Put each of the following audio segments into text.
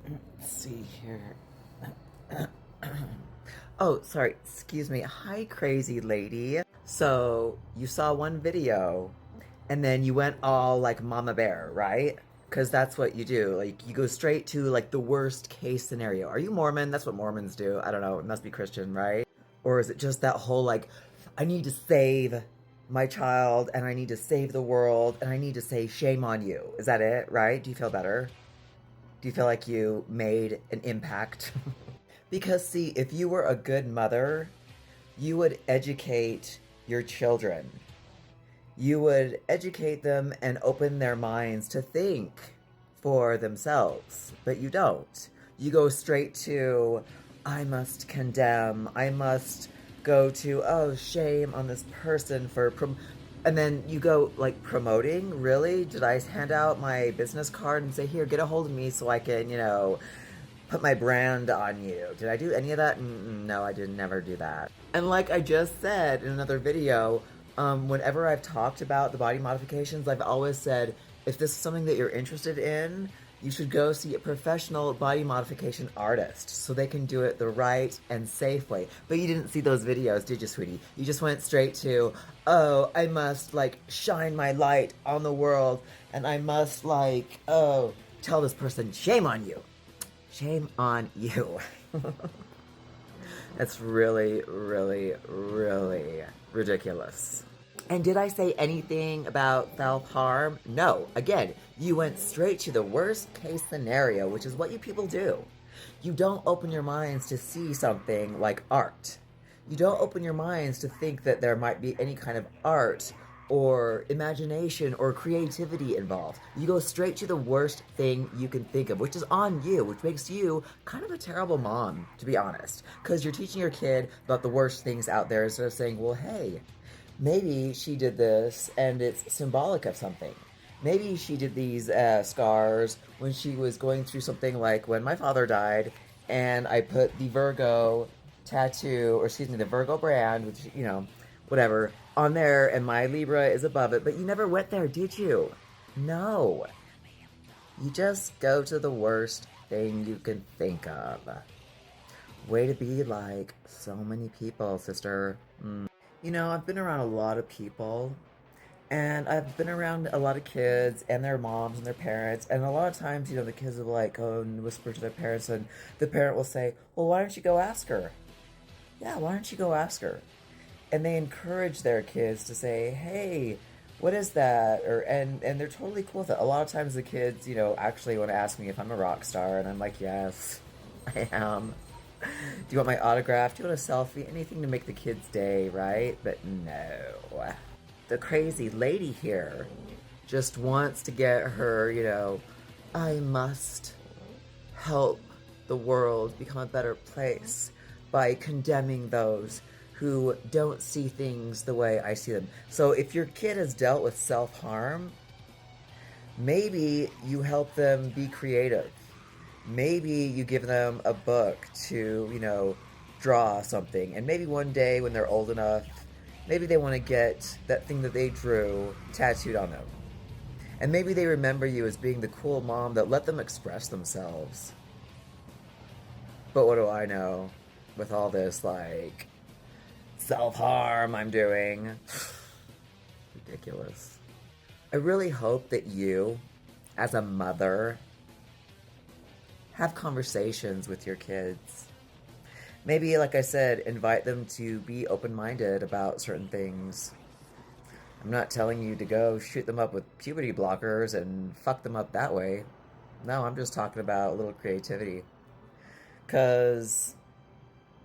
Let's see here. Oh, sorry. Excuse me. Hi, crazy lady. So, you saw one video and then you went all like Mama Bear, right? Because that's what you do. Like, you go straight to like the worst case scenario. Are you Mormon? That's what Mormons do. I don't know. It must be Christian, right? Or is it just that whole like, I need to save my child and I need to save the world and I need to say shame on you? Is that it, right? Do you feel better? Do you feel like you made an impact? Because, see, if you were a good mother, you would educate your children. You would educate them and open their minds to think for themselves. But you don't. You go straight to, I must condemn, I must go to, oh, shame on this person for. And then you go like promoting. Really? Did I hand out my business card and say, here, get a hold of me so I can, put my brand on you? Did I do any of that? No, I did never do that. And like I just said in another video, whenever I've talked about the body modifications, I've always said, if this is something that you're interested in, you should go see a professional body modification artist so they can do it the right and safe way. But you didn't see those videos, did you, sweetie? You just went straight to, oh, I must like shine my light on the world and I must like, oh, tell this person, shame on you. Shame on you. That's really, really, really ridiculous. And did I say anything about self harm? No. Again, you went straight to the worst case scenario, which is what you people do. You don't open your minds to see something like art. You don't open your minds to think that there might be any kind of art or imagination or creativity involved. You go straight to the worst thing you can think of, which is on you, which makes you kind of a terrible mom, to be honest. Because you're teaching your kid about the worst things out there instead of saying, well, hey, maybe she did this and it's symbolic of something. Maybe she did these scars when she was going through something like when my father died, and I put the Virgo tattoo, or excuse me, the Virgo brand, which, whatever, on there, and my Libra is above it. But you never went there, did you? No. You just go to the worst thing you can think of. Way to be like so many people, sister. I've been around a lot of people, and I've been around a lot of kids and their moms and their parents, and a lot of times, the kids will like go and whisper to their parents, and the parent will say, well, why don't you go ask her? Yeah, why don't you go ask her? And they encourage their kids to say, hey, what is that? And they're totally cool with it. A lot of times the kids, actually want to ask me if I'm a rock star, and I'm like, yes, I am. Do you want my autograph? Do you want a selfie? Anything to make the kid's day, right? But no. The crazy lady here just wants to get her, I must help the world become a better place by condemning those who don't see things the way I see them. So if your kid has dealt with self-harm, maybe you help them be creative. Maybe you give them a book to, draw something. And maybe one day when they're old enough, maybe they want to get that thing that they drew tattooed on them. And maybe they remember you as being the cool mom that let them express themselves. But what do I know with all this, like, self-harm I'm doing? Ridiculous. I really hope that you, as a mother, have conversations with your kids. Maybe, like I said, invite them to be open-minded about certain things. I'm not telling you to go shoot them up with puberty blockers and fuck them up that way. No, I'm just talking about a little creativity. Because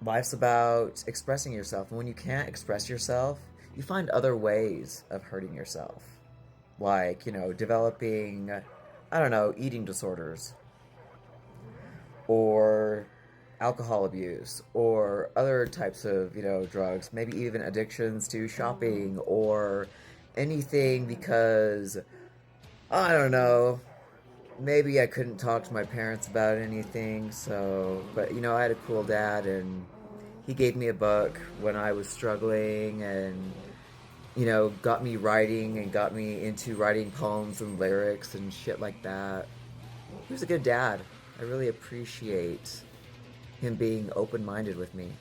life's about expressing yourself. And when you can't express yourself, you find other ways of hurting yourself. Like, developing, I don't know, eating disorders. Or alcohol abuse. Or other types of, drugs. Maybe even addictions to shopping or anything because, I don't know, maybe I couldn't talk to my parents about anything, so, but, I had a cool dad, and he gave me a book when I was struggling, and, got me writing, and got me into writing poems and lyrics and shit like that. He was a good dad. I really appreciate him being open-minded with me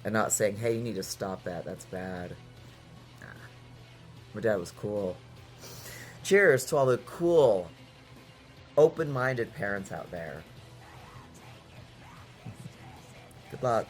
and not saying, hey, you need to stop that. That's bad. Nah. My dad was cool. Cheers to all the cool, open-minded parents out there. Good luck.